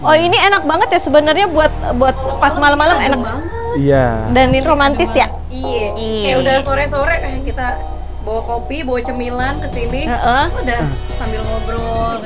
Oh ini enak banget ya sebenarnya buat pas malam-malam enak. Iya. Dan ini romantis ya. Iya. Kayak udah sore-sore kita bawa kopi, bawa cemilan ke sini. Udah sambil ngobrol.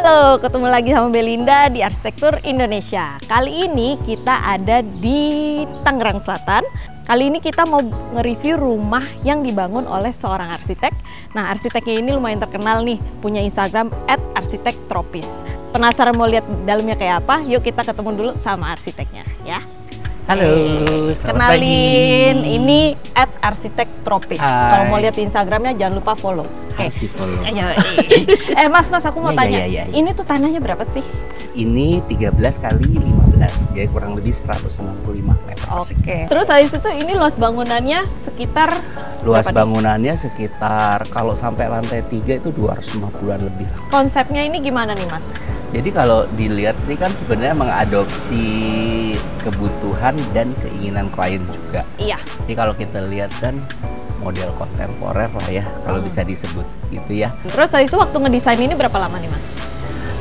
Halo, ketemu lagi sama Belinda di Arsitektur Indonesia. Kali ini kita ada di Tangerang Selatan. Kali ini kita mau nge-review rumah yang dibangun oleh seorang arsitek. Nah, arsiteknya ini lumayan terkenal nih, punya Instagram @arsitek_tropis. Penasaran mau lihat dalamnya kayak apa? Yuk kita ketemu dulu sama arsiteknya ya. Halo, kenalin, ini @arsitek_tropis. Kalau mau lihat Instagramnya jangan lupa follow. Harus di follow. Mas, aku mau tanya, ya. ini tuh tanahnya berapa sih? Ini 13 kali 15, jadi kurang lebih 195 meter persegi. Oke. Terus habis itu ini luas bangunannya sekitar Luas berapa nih? bangunannya sekitar kalau sampai lantai 3 itu 250-an lebih lah. Konsepnya ini gimana nih Mas? Jadi kalau dilihat ini kan sebenarnya mengadopsi kebutuhan dan keinginan klien juga. Iya. Jadi kalau kita lihat kan model kontemporer lah ya, kalau bisa disebut gitu ya. Terus habis itu waktu ngedesain ini berapa lama nih Mas?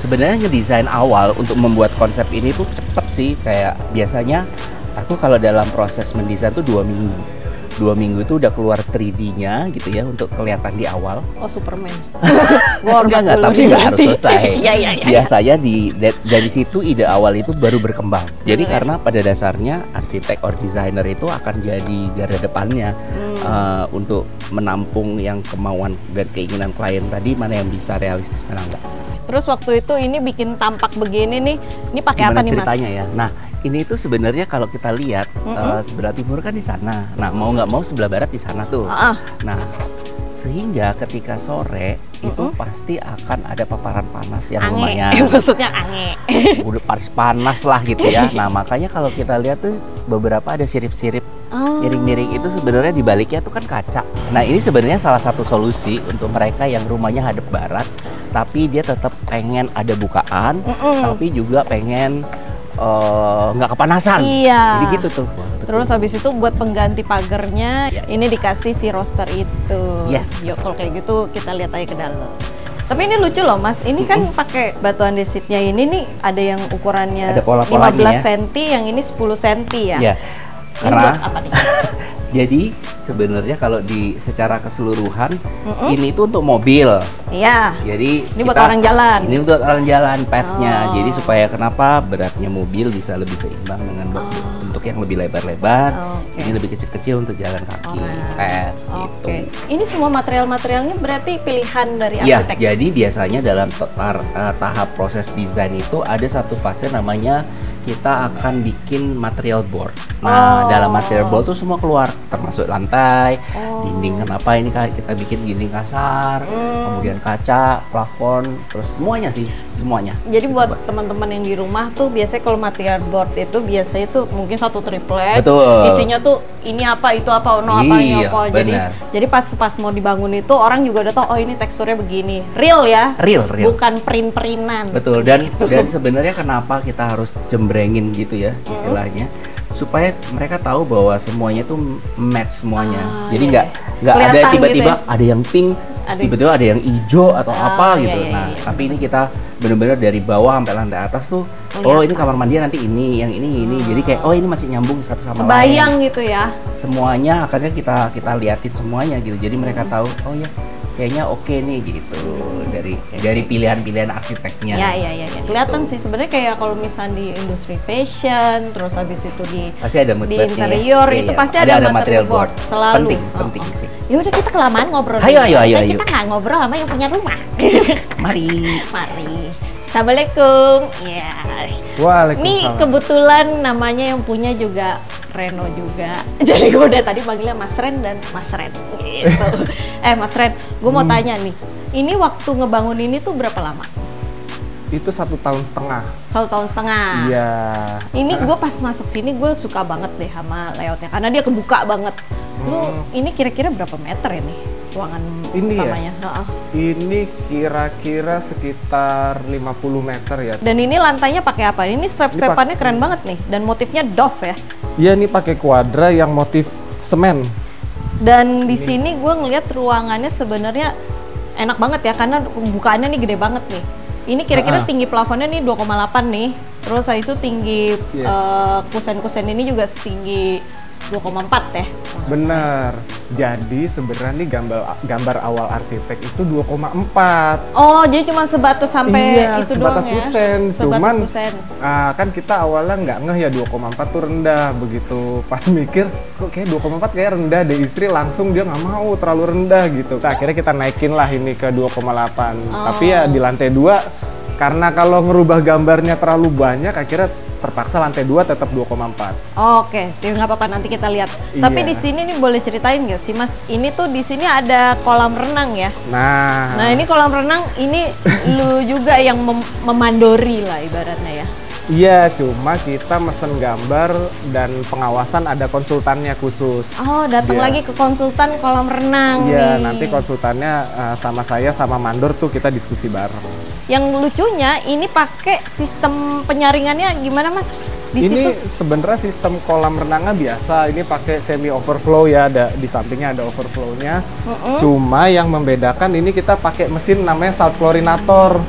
Sebenarnya ngedesain awal untuk membuat konsep ini tuh cepet sih, kayak biasanya aku kalau dalam proses mendesain tuh 2 minggu. 2 minggu itu udah keluar 3D-nya gitu ya untuk kelihatan di awal. Oh Superman. Enggak, tapi nggak harus selesai. Iya. Biasanya dari situ ide awal itu baru berkembang. Jadi karena pada dasarnya arsitek or designer itu akan jadi garda depannya untuk menampung yang kemauan dan keinginan klien tadi, mana yang bisa realistis mana enggak. Terus waktu itu ini bikin tampak begini nih, ini pakai apa nih Mas? Ceritanya ya? Nah, ini tuh sebenarnya kalau kita lihat sebelah timur kan di sana. Nah, mau nggak mau sebelah barat di sana tuh. Nah, sehingga ketika sore itu pasti akan ada paparan panas yang lumayan. Maksudnya ange. Udah panas lah gitu ya. Nah, makanya kalau kita lihat tuh beberapa ada sirip-sirip miring-miring itu sebenarnya di baliknya tuh kan kaca. Nah, ini sebenarnya salah satu solusi untuk mereka yang rumahnya hadap barat, tapi dia tetap pengen ada bukaan, tapi juga pengen nggak kepanasan. Iya. Jadi gitu tuh. Terus habis itu buat pengganti pagarnya, ini dikasih si roster itu. Yes. Yuk kalau kayak gitu kita lihat aja ke dalam. Tapi ini lucu loh Mas, ini kan pakai batu andesitnya ini nih ada yang ukurannya Ada pola-polanya 15 ya. cm, yang ini 10 cm ya. Iya. Ini Karena buat apa nih? jadi sebenarnya kalau di secara keseluruhan ini tuh untuk mobil. Iya. Jadi Ini buat orang jalan. Ini buat orang jalan path-nya. Jadi supaya kenapa beratnya mobil bisa lebih seimbang dengan bentuk yang lebih lebar-lebar. Ini lebih kecil-kecil untuk jalan kaki. Path gitu. Ini semua material-materialnya berarti pilihan dari Iya, arsitek. jadi biasanya dalam tahap proses desain itu ada satu fase namanya kita akan bikin material board. Nah, dalam material board tuh semua keluar, termasuk lantai, dinding. Kenapa ini kita bikin dinding kasar, kemudian kaca, plafon, terus semuanya sih, semuanya. Jadi buat teman-teman yang di rumah tuh biasanya kalau material board itu biasanya tuh mungkin satu triplet, Betul. isinya tuh ini apa itu apa, apa ini Iya, apa. benar. Jadi pas mau dibangun itu orang juga udah tahu oh ini teksturnya begini, real ya, Real. bukan print-printan. Betul, dan sebenarnya kenapa kita harus jembrengin gitu ya istilahnya, supaya mereka tahu bahwa semuanya tuh match semuanya. Jadi nggak ada Kelihatan tiba-tiba gitu ya? ada yang pink, tiba-tiba ada yang hijau atau apa gitu. Iya. Tapi ini kita benar-benar dari bawah sampai lantai atas tuh, ini kamar mandi nanti ini, yang ini. Jadi kayak ini masih nyambung satu sama lain. Kebayang gitu ya. Semuanya akhirnya kita liatin semuanya gitu. Jadi mereka tahu, oh ya kayaknya oke nih gitu dari pilihan-pilihan arsiteknya. Iya. Kelihatan sih sebenarnya kayak kalau misalnya di industri fashion, terus habis itu Pasti ada di moodboardnya ya. interior Iya, itu iya. pasti ada material board selalu. Penting sih. Ya udah kita kelamaan ngobrol. Ayo. Kita nggak ngobrol sama yang punya rumah. Mari. Assalamualaikum. Ya. Waalaikumsalam. Ini kebetulan namanya yang punya juga Reno juga. Jadi gue udah tadi panggilnya Mas Ren dan Mas Ren. Gitu. Mas Ren, gue mau tanya nih. Ini waktu ngebangun ini tuh berapa lama? Itu 1,5 tahun. 1,5 tahun. Iya. Ini gue pas masuk sini gue suka banget deh sama layoutnya karena dia kebuka banget. Lu ini kira-kira berapa meter ini ruangan Ini utamanya? ya? Ini kira-kira sekitar 50 meter ya. Dan ini lantainya pakai apa? Ini slab-slabannya keren banget nih dan motifnya dove ya. Iya, ini pakai kuadra yang motif semen. Dan di sini gue ngeliat ruangannya sebenarnya enak banget ya, karena bukaannya nih gede banget nih. Ini kira-kira tinggi plafonnya nih 2,8 nih. Terus habis itu tinggi kusen-kusen ini juga setinggi 2,4 ya. Bener. Jadi sebenarnya nih gambar awal arsitek itu 2,4. Oh, jadi cuma sebatas sampai itu doang sebatas ya? kusen. Sebatas Cuman kusen. kan kita awalnya nggak ngeh ya 2,4 tuh rendah. Begitu pas mikir, kok kayak 2,4 kayak rendah deh. Istri langsung dia nggak mau terlalu rendah gitu. Nah, akhirnya kita naikin lah ini ke 2,8. Tapi ya di lantai 2, karena kalau ngerubah gambarnya terlalu banyak, akhirnya terpaksa lantai 2 tetap 2,4. Oke, ya nggak apa-apa, nanti kita lihat. Tapi di sini nih boleh ceritain nggak sih Mas? Ini tuh di sini ada kolam renang ya. Nah ini kolam renang ini lu juga yang memandori lah ibaratnya ya. Iya, cuma kita mesen gambar dan pengawasan ada konsultannya khusus. Oh, datang lagi ke konsultan kolam renang. Iya, nih. nanti konsultannya sama saya sama mandor tuh kita diskusi bareng. Yang lucunya ini pakai sistem penyaringannya gimana Mas? Di Ini situ? sebenarnya sistem kolam renangnya biasa, ini pakai semi overflow ya, ada di sampingnya ada overflownya. Cuma yang membedakan ini kita pakai mesin namanya salt chlorinator.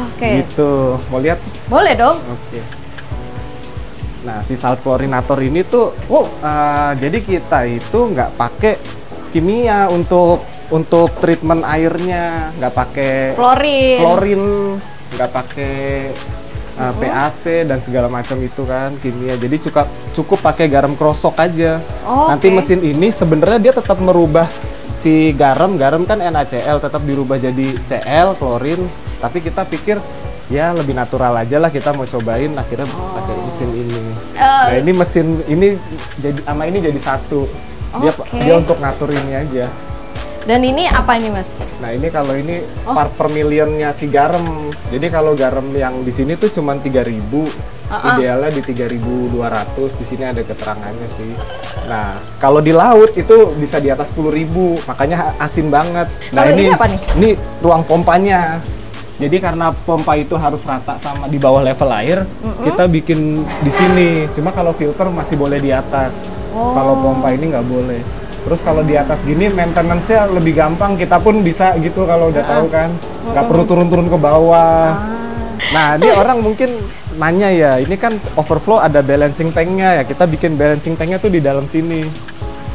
Oke. Gitu, mau lihat? Boleh dong. Oke. Nah, si salt chlorinator ini tuh, jadi kita itu nggak pakai kimia untuk treatment airnya, nggak pakai klorin, nggak pakai PAC dan segala macam itu kan kimia. Jadi cukup pakai garam krosok aja. Nanti mesin ini sebenarnya dia tetap merubah si garam kan NaCl tetap dirubah jadi Cl klorin. Tapi kita pikir ya lebih natural aja lah, kita mau cobain akhirnya pakai mesin ini. Nah ini mesin ini jadi sama ini jadi satu. Dia untuk ngatur ini aja. Dan ini apa nih Mas? Nah ini kalau ini part per millionnya si garam. Jadi kalau garam yang di sini tuh cuma 3.000, idealnya di 3.200. Di sini ada keterangannya sih. Nah kalau di laut itu bisa di atas 10.000, makanya asin banget. Nah ini apa nih? Ini ruang pompanya. Jadi karena pompa itu harus rata sama di bawah level air, kita bikin di sini. Cuma kalau filter masih boleh di atas. Kalau pompa ini nggak boleh. Terus kalau di atas gini maintenance-nya lebih gampang, kita pun bisa gitu kalau udah tahu kan, nggak perlu turun-turun ke bawah. Nah ini orang mungkin nanya ya, ini kan overflow ada balancing tank-nya ya, kita bikin balancing tank-nya tuh di dalam sini.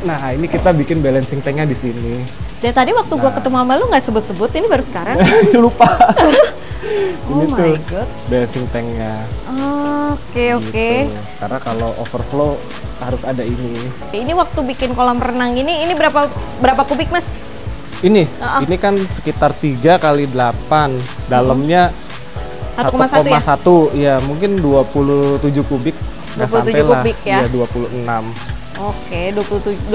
Nah ini kita bikin balancing tank-nya di sini. Dari tadi waktu gua ketemu sama lu nggak sebut-sebut, ini baru sekarang. Lupa. Ini my tuh God. balancing tank-nya. Oke. Karena kalau overflow harus ada ini. Ini waktu bikin kolam renang ini berapa kubik Mas? Ini kan sekitar 3 kali 8. Dalamnya 1,1 ya? Ya mungkin 27 kubik. 27 kubik ya? Iya 26. Oke, 27,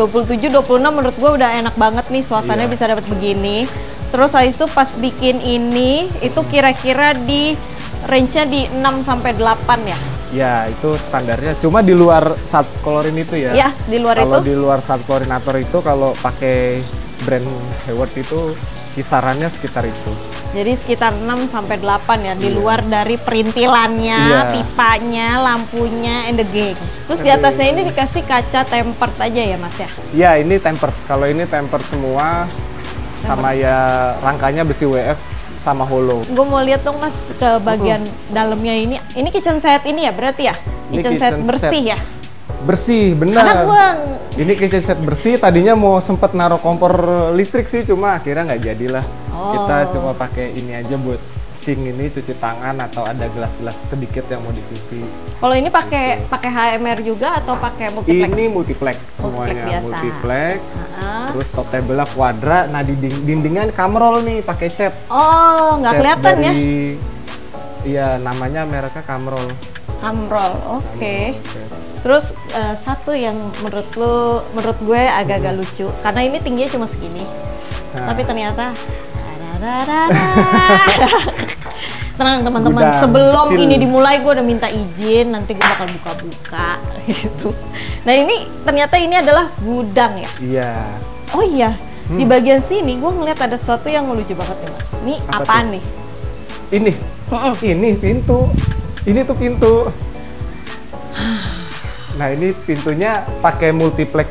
26 menurut gue udah enak banget nih, suasananya bisa dapat begini. Terus habis itu pas bikin ini, itu kira-kira di range-nya di 6 sampai 8 ya? Ya, itu standarnya. Cuma di luar salt chlorine itu ya? Iya, di luar itu. Kalau di luar salt chlorinator itu, kalau pakai brand Hayward itu, kisarannya sekitar itu. Jadi sekitar 6 sampai 8 ya, di luar dari perintilannya, pipanya, lampunya, and the gang. Terus di atasnya ini dikasih kaca tempered aja ya Mas ya? Iya, ini tempered. Kalau ini tempered semua, sama ya rangkanya besi WF sama hollow. Gue mau lihat dong Mas ke bagian dalamnya ini. Ini kitchen set ini ya berarti ya? Kitchen set bersih ya? Bersih, benar. Anak buang. Ini kitchen set bersih, tadinya mau sempet naruh kompor listrik sih, cuma akhirnya nggak jadilah. Kita cuma pakai ini aja buat sink ini, cuci tangan atau ada gelas-gelas sedikit yang mau dicuci. Kalau ini pakai HMR juga atau pakai multiplex? Ini multiplex semuanya, multiplex. Terus top table-nya kuadra. Nah di dindingnya kamrol nih, pakai cat. Oh, nggak kelihatan ya? Iya, namanya mereknya kamrol. Kamrol, oke. Terus satu yang menurut gue agak-agak lucu, karena ini tingginya cuma segini, tapi ternyata tenang teman-teman, sebelum ini dimulai gue udah minta izin, nanti gue bakal buka-buka gitu. Nah ini ternyata ini adalah gudang ya? Iya. Oh iya, di bagian sini gue ngeliat ada sesuatu yang lucu banget nih Mas. Ini apaan nih? Ini pintu. Ini tuh pintu. Nah ini pintunya pakai multiplex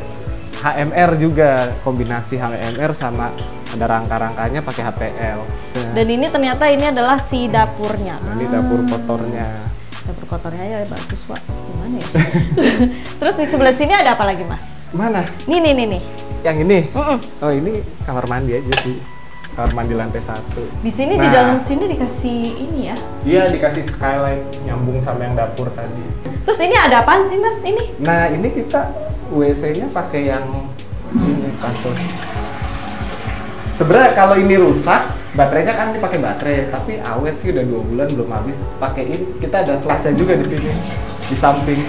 HMR juga, kombinasi HMR sama ada rangka-rangkanya pakai HPL. Nah, Dan ini ternyata ini adalah si dapurnya. nah, ini dapur kotornya. Dapur kotornya ya bagus, Wak. Gimana ya? Terus di sebelah sini ada apa lagi, Mas? Mana? Nih. Yang ini? Mm-mm. Oh ini kamar mandi aja sih. Kamar mandi lantai 1. Di sini di dalam sini dikasih ini ya. Iya dikasih skylight nyambung sama yang dapur tadi. Terus ini ada apaan sih, Mas? Ini? Nah ini kita WC-nya pakai yang ini kasus. Sebenarnya kalau ini rusak, baterainya kan dipakai baterai, tapi awet sih udah 2 bulan belum habis. Pakein, kita ada flashnya juga di sini, di samping.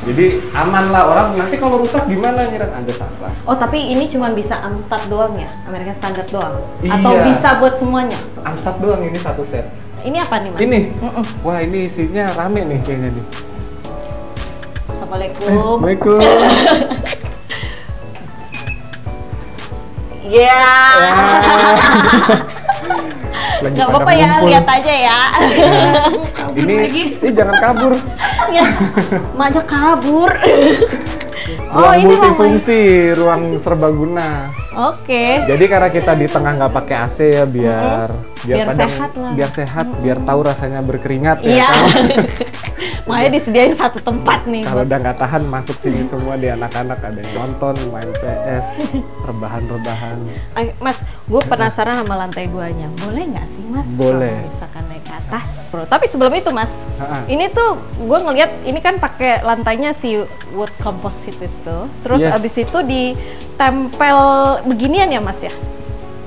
Jadi aman lah, orang nanti kalau rusak gimana nyiram ada flash. Oh, tapi ini cuma bisa Amstrad doang ya? American Standard doang? Iya. Atau bisa buat semuanya? Amstrad doang ini satu set. Ini apa nih, Mas? Ini? Wah ini isinya rame nih kayaknya nih. Assalamualaikum. Assalamualaikum. Iya. Lagi Nggak pada apa-apa ya, ngumpul. lihat aja ya. Ini jangan kabur. Ya, Maknya kabur. Ruang ini multifungsi, ruang serbaguna. Oke. Jadi karena kita di tengah nggak pakai AC ya biar Biar sehat lah. biar sehat, biir tahu rasanya berkeringat Iya. ya kan. Makanya disediain satu tempat nih. Kalau udah nggak tahan masuk sini semua di anak-anak ada yang nonton, main PS, rebahan-rebahan. Mas, gue penasaran sama lantai 2-nya. Boleh nggak sih, Mas? Boleh. Kalau misalkan naik ke atas. Bro, tapi sebelum itu, Mas, Ha-ha. ini tuh gue ngelihat ini kan pakai lantainya si wood composite itu. Terus Yes. abis itu ditempel beginian ya, Mas ya?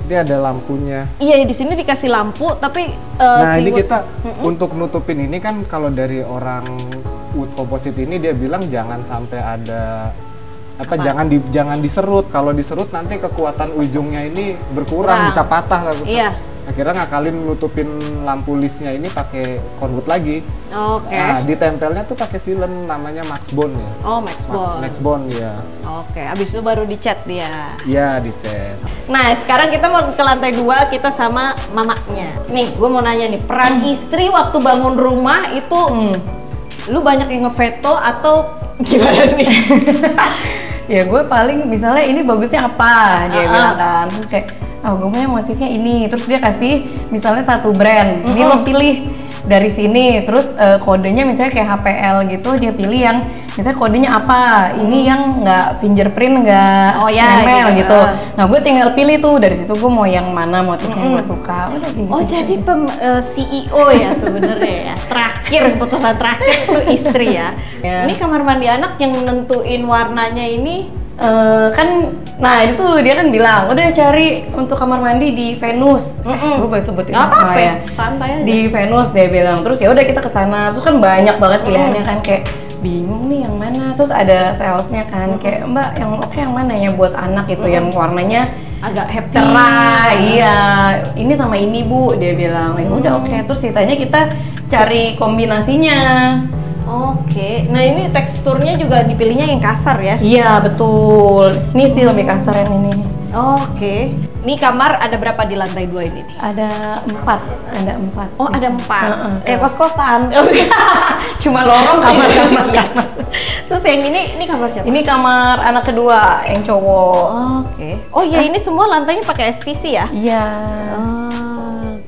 Dia ada lampunya. Iya, di sini dikasih lampu, tapi Nah si ini wood- kita untuk nutupin ini kan kalau dari orang wood composite ini dia bilang jangan sampai ada jangan diserut. Kalau diserut nanti kekuatan ujungnya ini berkurang, Kurang. bisa patah lah. Iya. Akhirnya ngakalin nutupin lampu listnya ini pakai conwood lagi. Oke. Nah ditempelnya tuh pakai sealant namanya Max Bond ya. Oh, Max Bond. Max Bond ya. Oke, abis itu baru dicat dia. Iya dicat. Nah, sekarang kita mau ke lantai 2, kita sama mamanya. Nih, gue mau nanya nih, peran istri waktu bangun rumah itu, lu banyak yang ngeveto atau gimana nih? Ya gue paling misalnya ini bagusnya apa dia bilang kan, terus kayak gue punya motifnya ini, terus dia kasih misalnya satu brand, dia mau pilih dari sini, terus kodenya misalnya kayak HPL gitu, dia pilih yang misalnya kodenya apa, ini yang nggak fingerprint, nggak Oh ya, nempel gitu. gitu. Nah gue tinggal pilih tuh dari situ gue mau yang mana motifnya yang gue suka. Udah kayak Oh, gitu. jadi CEO ya sebenarnya ya. Terakhir, putusan terakhir itu istri ya. Ya. Ini kamar mandi anak yang nentuin warnanya ini. Kan, nah itu dia kan bilang udah cari untuk kamar mandi di Venus. Gue boleh sebutin Nggak apa-apa, ya. santai aja. Di Venus dia bilang. Terus ya udah kita ke sana. Terus kan banyak banget pilihannya kan, kayak bingung nih yang mana. Terus ada salesnya kan, kayak Mbak yang oke yang mana ya buat anak itu yang warnanya Agak happy. cerah. Iya, ini sama ini Bu, dia bilang. Ya udah oke. Terus sisanya kita cari kombinasinya. Oke. Nah, ini teksturnya juga dipilihnya yang kasar ya. Iya betul. Ini sih lebih kasar yang ini. Oke. Ini kamar ada berapa di lantai 2 ini nih? Ada 4. Oh, ada 4. Kayak kos-kosan. Cuma lorong kamar-kamar. Terus yang ini kamar siapa? Ini kamar anak kedua yang cowok. Oke. Oh iya, ini semua lantainya pakai SPC ya? Iya.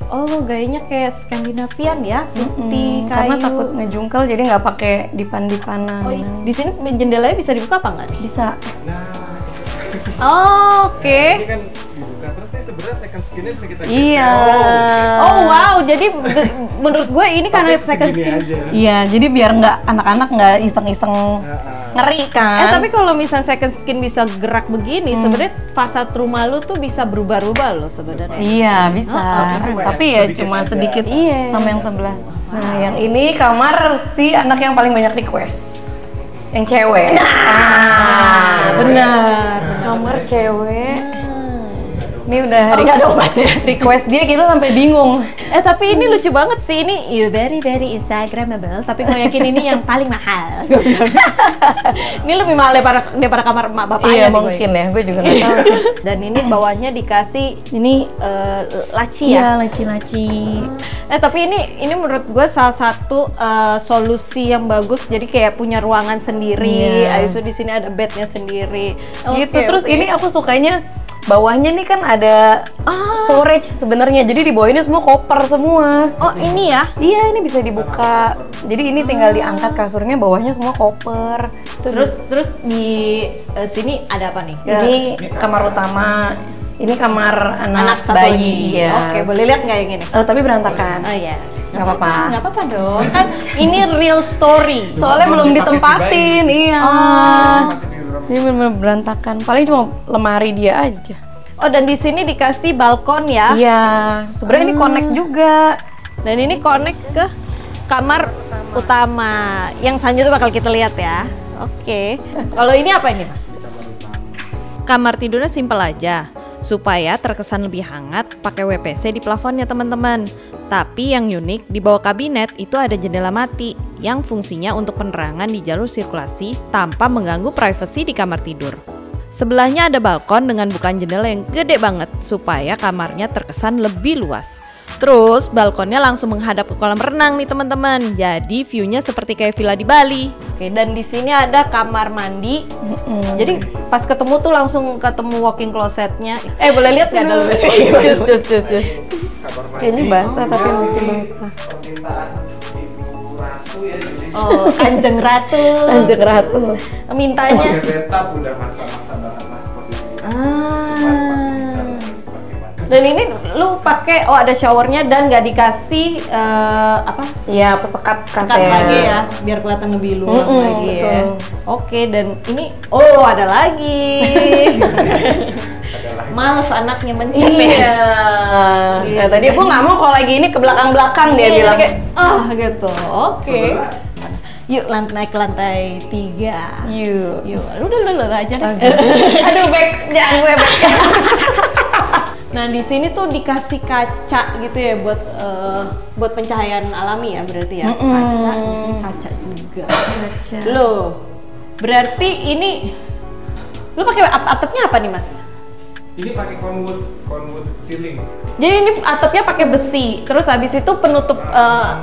Oh, gayanya kayak Skandinavian ya, putih, kayu. Karena takut ngejungkel jadi nggak pakai dipan-dipanan. Oh, di sini jendelanya bisa dibuka apa nggak nih? Bisa. Oh, oke. Ini kan dibuka terus nih sebenarnya second skinnya bisa kita Iya. Oh wow, jadi menurut gue ini karena second segini skin. aja. Iya, jadi biar nggak anak-anak nggak iseng-iseng ngeri kan. Tapi kalau misalnya second skin bisa gerak begini, sebenarnya fasad rumah lu tuh bisa berubah-ubah loh sebenarnya. Iya bisa, tapi ya sedikit cuma aja. sedikit Iya. sama yang sebelah. Nah yang ini kamar si anak yang paling banyak request, yang cewek. Benar. Kamar cewek. Ini udah hari nggak ada obat ya? request dia, kita sampai bingung. Tapi ini lucu banget sih, ini you very instagramable, tapi gue yakin ini yang paling mahal. Ini lebih mahal daripada kamar emak bapak Iya ya mungkin ya, gue juga nggak tahu. Dan ini bawahnya dikasih Ini laci ya. iya laci-laci. Tapi ini menurut gue salah satu solusi yang bagus. Jadi kayak punya ruangan sendiri. Iya. Ayusu di sini ada bednya sendiri. Gitu. Terus ini aku sukanya bawahnya nih kan ada storage sebenarnya. Jadi di bawahnya semua koper semua. Oh ini ya? Iya, ini bisa dibuka. Jadi ini tinggal diangkat kasurnya, bawahnya semua koper. Terus di sini ada apa nih? Ini kamar utama. Ini kamar anak satu bayi. ini. Iya. Oke, boleh lihat nggak yang ini? Tapi berantakan. Oh iya. Nggak apa-apa. Nggak apa-apa dong. Kan ini real story. Soalnya belum ditempatin, iya. Oh. Ini bener-bener berantakan. Paling cuma lemari dia aja. Oh, dan di sini dikasih balkon ya? Iya. Sebenarnya ini connect juga. Dan ini connect ke kamar utama. Yang selanjutnya bakal kita lihat ya. Oke. Kalau ini apa ini, Mas? Kamar tidurnya simpel aja. Supaya terkesan lebih hangat, pakai WPC di plafonnya teman-teman. Tapi yang unik, di bawah kabinet itu ada jendela mati yang fungsinya untuk penerangan di jalur sirkulasi tanpa mengganggu privasi di kamar tidur. Sebelahnya ada balkon dengan bukaan jendela yang gede banget supaya kamarnya terkesan lebih luas. Terus balkonnya langsung menghadap ke kolam renang nih teman-teman. Jadi view-nya seperti kayak villa di Bali. Oke, dan di sini ada kamar mandi. Jadi pas ketemu tuh langsung ketemu walk-in closet-nya. Boleh lihat nggak dalamnya? Cus. Kayaknya basah tapi masih basah. Permintaan Ibu Ratu ya. Oh, Kanjeng Ratu. Kanjeng Ratu. Mintanya. Beta udah masa-masa banget lah posisinya. Dan ini lu pakai ada showernya dan nggak dikasih apa? Iya, sekat Lagi ya, biar kelihatan lebih luas lagi ya. betul. Oke, dan ini ada lagi. Males anaknya mencet. Iya. Nah, tadi gue nggak mau kalau lagi ini ke belakang-belakang dia bilang. kayak, gitu. Oke. Yuk naik ke lantai 3. Yuk. Lu udah aja deh. Aduh, jangan gue back. Nah di sini tuh dikasih kaca gitu ya buat pencahayaan alami ya berarti ya. Kaca, di sini kaca juga. Loh, berarti ini lu pakai atapnya apa nih Mas? Ini pakai conwood ceiling. Jadi ini atapnya pakai besi, terus habis itu penutup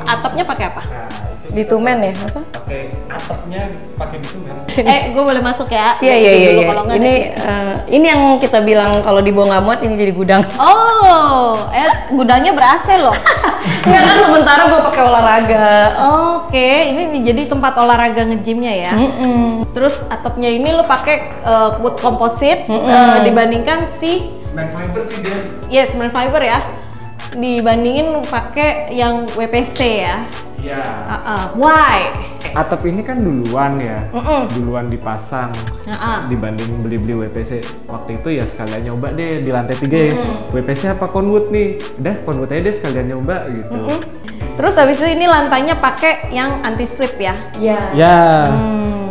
atapnya pakai apa? Nah, itu Bitumen ya, apa? pakai atapnya pakai bitumen. Gue boleh masuk ya? Iya. Kalau nggak Ini yang kita bilang kalau di bawah nggak muat ini jadi gudang. Oh, gudangnya ber-AC loh. Enggak kan sementara gue pakai olahraga. Oke, ini jadi tempat olahraga nge-gymnya ya. Terus atapnya ini lo pakai wood composite dibandingkan Cement fiber sih dia. Iya, cement fiber ya. Dibandingin pakai yang WPC ya. Iya. Why? Atap ini kan duluan ya, duluan dipasang dibanding beli-beli WPC. Waktu itu ya sekalian nyoba deh di lantai 3 ya. WPC apa conwood nih? Udah conwood aja deh sekalian nyoba gitu. Terus habis itu ini lantainya pakai yang anti slip ya. Iya. Ya,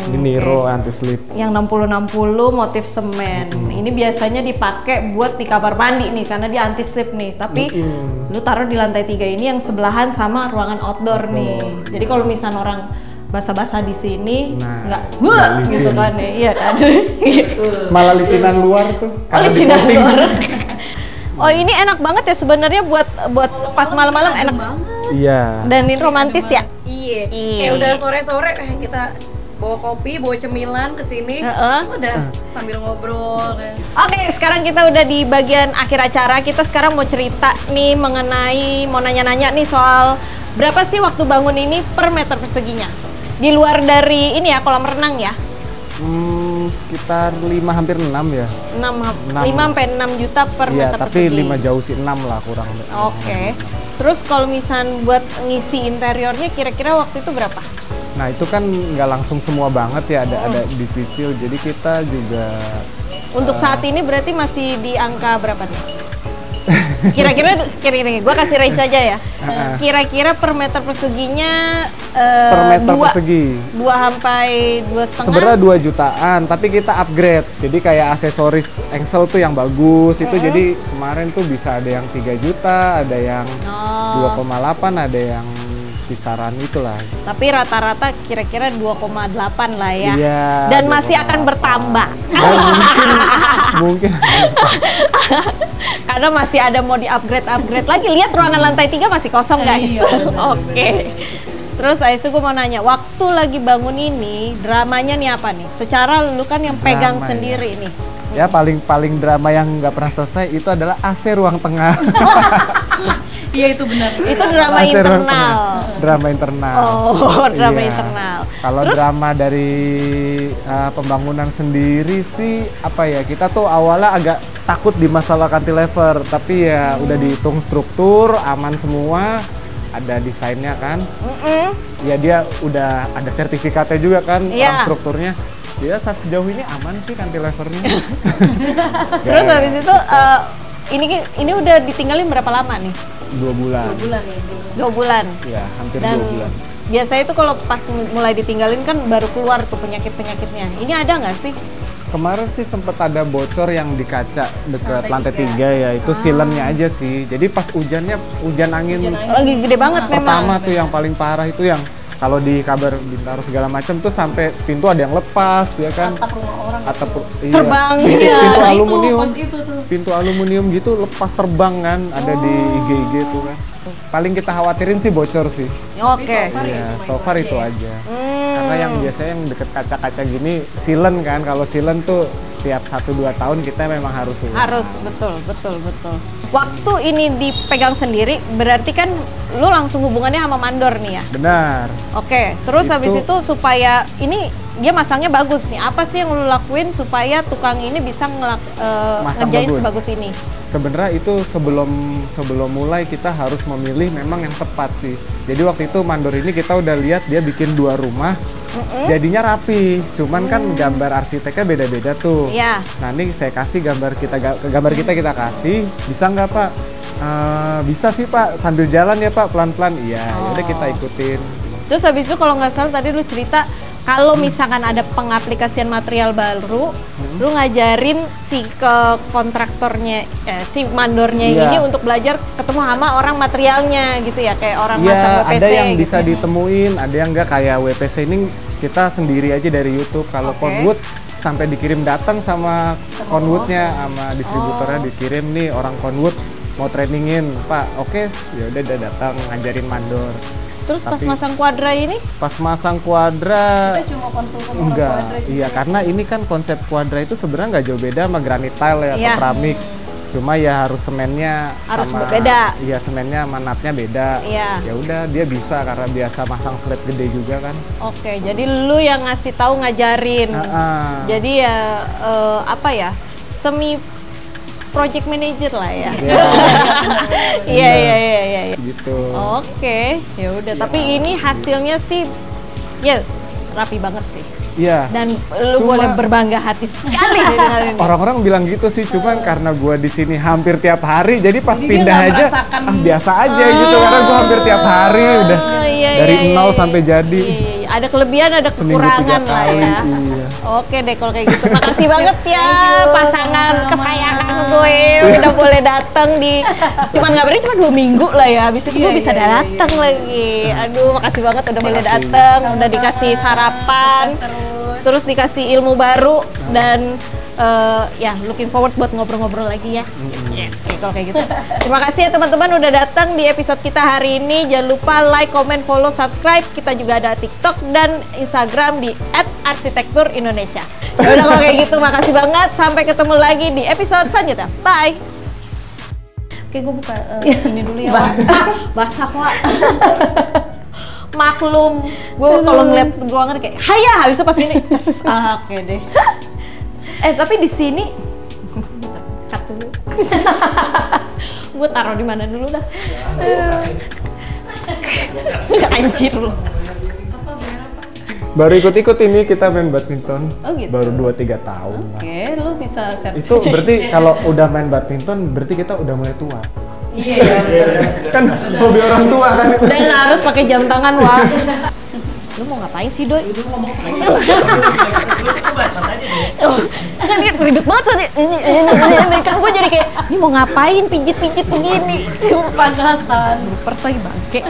ini Niro anti slip. Yang 60-60 motif semen. Ini biasanya dipakai buat di kamar mandi nih karena dia anti slip nih. Tapi lu taruh di lantai 3 ini yang sebelahan sama ruangan outdoor nih. Jadi kalau misalnya orang basah-basah di sini nggak gitu kan ya. Iya kan? Gitu. Malah licinan luar tuh. Licinan luar. Oh, ini enak banget ya sebenarnya buat pas malam-malam enak banget. Iya. Dan ini romantis ya? Iya. Kayak udah sore-sore kita bawa kopi, bawa cemilan ke sini. Udah sambil ngobrol kan. Oke, sekarang kita udah di bagian akhir acara. Kita sekarang mau cerita nih mau nanya-nanya nih soal berapa sih waktu bangun ini per meter perseginya? Di luar dari ini ya, kolam renang ya? Sekitar 5 hampir 6 ya. 5 sampai 6 juta per meter persegi. Tapi 5 jauh sih 6 lah kurang. Oke. Terus kalau misalnya buat ngisi interiornya kira-kira waktu itu berapa? Nah itu kan nggak langsung semua banget ya, ada dicicil. Jadi kita juga untuk saat ini berarti masih di angka berapa nih? Kira-kira gue kasih range aja ya. Kira-kira per meter perseginya Per meter persegi 2 sampai 2,5. sebenarnya 2 jutaan, tapi kita upgrade. Jadi kayak aksesoris engsel tuh yang bagus itu, jadi kemarin tuh bisa ada yang 3 juta, ada yang 2,8, ada yang kisaran itulah. Tapi rata-rata kira-kira 2,8 lah ya. Iya, Dan masih akan bertambah. Dan mungkin Karena masih ada mau di-upgrade lagi. Lihat ruangan lantai 3 masih kosong, guys. Oke. Terus Aisu, gue mau nanya, waktu lagi bangun ini, dramanya nih apa nih? Secara lu kan yang pegang Drama, sendiri nih. ya paling drama yang nggak pernah selesai itu adalah AC ruang tengah. Iya itu benar. Itu drama AC ruang internal. tengah. Drama internal. Oh, drama Iya. internal. Kalau drama dari pembangunan sendiri sih apa ya, kita tuh awalnya agak takut di masalah cantilever, tapi ya udah dihitung struktur aman semua, ada desainnya kan. Ya dia udah ada sertifikatnya juga kan, Iya. strukturnya. Ya sejauh ini aman sih cantilevernya. Terus habis itu ini udah ditinggalin berapa lama nih? 2 bulan. 2 bulan. Ya, hampir Dan 2 bulan. biasanya itu kalau pas mulai ditinggalin kan baru keluar tuh penyakit-penyakitnya. Ini ada nggak sih? Kemarin sih sempet ada bocor yang di kaca dekat lantai 3 ya, itu sealannya aja sih. Jadi pas hujan angin Lagi gede banget memang. pertama tuh yang paling parah itu yang kalau di kabar Bintaro segala macam tuh sampai pintu ada yang lepas ya kan. Atap rumah orang. Iya. Terbang. Pintu Nah, aluminium. Pas itu tuh. Pintu aluminium gitu lepas terbang kan, ada di IG tuh kan. Paling kita khawatirin sih bocor sih. Oke. Iya, so far itu aja. Karena yang biasanya yang deket kaca-kaca gini sealant kan. Kalau sealant tuh setiap 1-2 tahun kita memang harus ulang. Harus, betul. Waktu ini dipegang sendiri, berarti kan lu langsung hubungannya sama mandor nih ya? Benar. Oke, terus Itu- habis itu supaya ini dia masangnya bagus nih, apa sih yang lu lakuin supaya tukang ini bisa Masang ngerjain bagus. sebagus ini? Sebenarnya itu sebelum mulai kita harus memilih memang yang tepat sih. Jadi waktu itu mandor ini kita udah lihat dia bikin 2 rumah, jadinya rapi. Cuman kan gambar arsiteknya beda-beda tuh. Iya. Nah ini saya kasih gambar kita kasih, bisa nggak Pak? Bisa sih Pak, sambil jalan ya Pak, pelan-pelan. Iya, yaudah kita ikutin. Terus habis itu kalau nggak salah tadi lu cerita kalau misalkan ada pengaplikasian material baru, lu ngajarin si kontraktornya, si mandornya Iya. ini untuk belajar ketemu sama orang materialnya gitu ya, kayak orang masang Iya, WPC ada yang gitu. bisa ditemuin, ada yang nggak, kayak WPC ini kita sendiri aja dari YouTube. Kalau Oke. conwood sampai dikirim datang sama conwoodnya, sama distributornya dikirim nih orang conwood mau trainingin, Pak. Oke, ya udah datang ngajarin mandor. Terus pas Tapi- masang kuadra ini? Pas masang kuadra Kita cuma konsul sama orang enggak, Quadra juga. iya karena ini kan konsep kuadra itu sebenarnya nggak jauh beda sama granite tile ya, atau Iya. keramik. Cuma ya harus semennya Harus sama, beda. Iya, semennya sama natnya beda. Iya. Ya udah dia bisa karena biasa masang slab gede juga kan. Oke, jadi lu yang ngasih tahu ngajarin. Jadi ya apa ya, semi project manager lah ya. Iya. Gitu. Oke, ya udah. Tapi ini hasilnya sih, ya rapi banget sih. Iya. Dan lu Cuma- boleh berbangga hati sekali dengan ini. Orang-orang bilang gitu sih, cuman karena gua di sini hampir tiap hari, jadi pas Jadi dia pindah nggak aja merasakan- biasa aja gitu, karena gua hampir tiap hari udah Iya, dari iya, 0 iya. sampai jadi. Iya. Ada kelebihan, ada Seminggu 3 kekurangan lah kali. ya. Iya. Oke deh kalau kayak gitu. Makasih banget ya pasangan kesayangan gue udah boleh datang di. Cuman ngabarin cuma 2 minggu lah ya. Habis itu gue bisa datang lagi. Aduh, makasih banget udah boleh datang, udah dikasih sarapan, terus dikasih ilmu baru dan ya looking forward buat ngobrol-ngobrol lagi ya. Oke, kalau kayak gitu. Terima kasih ya teman-teman udah datang di episode kita hari ini. Jangan lupa like, comment, follow, subscribe. Kita juga ada TikTok dan Instagram di @arsitekturindonesia. Ya udah kalau kayak gitu, makasih banget. Sampai ketemu lagi di episode selanjutnya. Bye. Oke, gue buka ini dulu ya. Basah, Wak. Maklum, gue kalau ngeliat ruangan kayak, haya, habis itu pas gini, ces, oke deh. Tapi di sini, cut dulu. Gue taruh di mana dulu dah. Anjir loh. Baru ikut-ikut ini kita main badminton. Oh gitu. Baru 2-3 tahun. Oke, lu bisa servis. Itu berarti kalau udah main badminton berarti kita udah mulai tua. Iya, Kan hobi orang tua kan itu. Dan harus pakai jam tangan, Wak. Lu mau ngapain sih, Doi? Itu ngomong terus. Lu bacot aja deh. Kan dia ribet banget tadi. Ini kan gue jadi kayak, ini mau ngapain pijit-pijit begini. Panasan. Pers lagi bangke.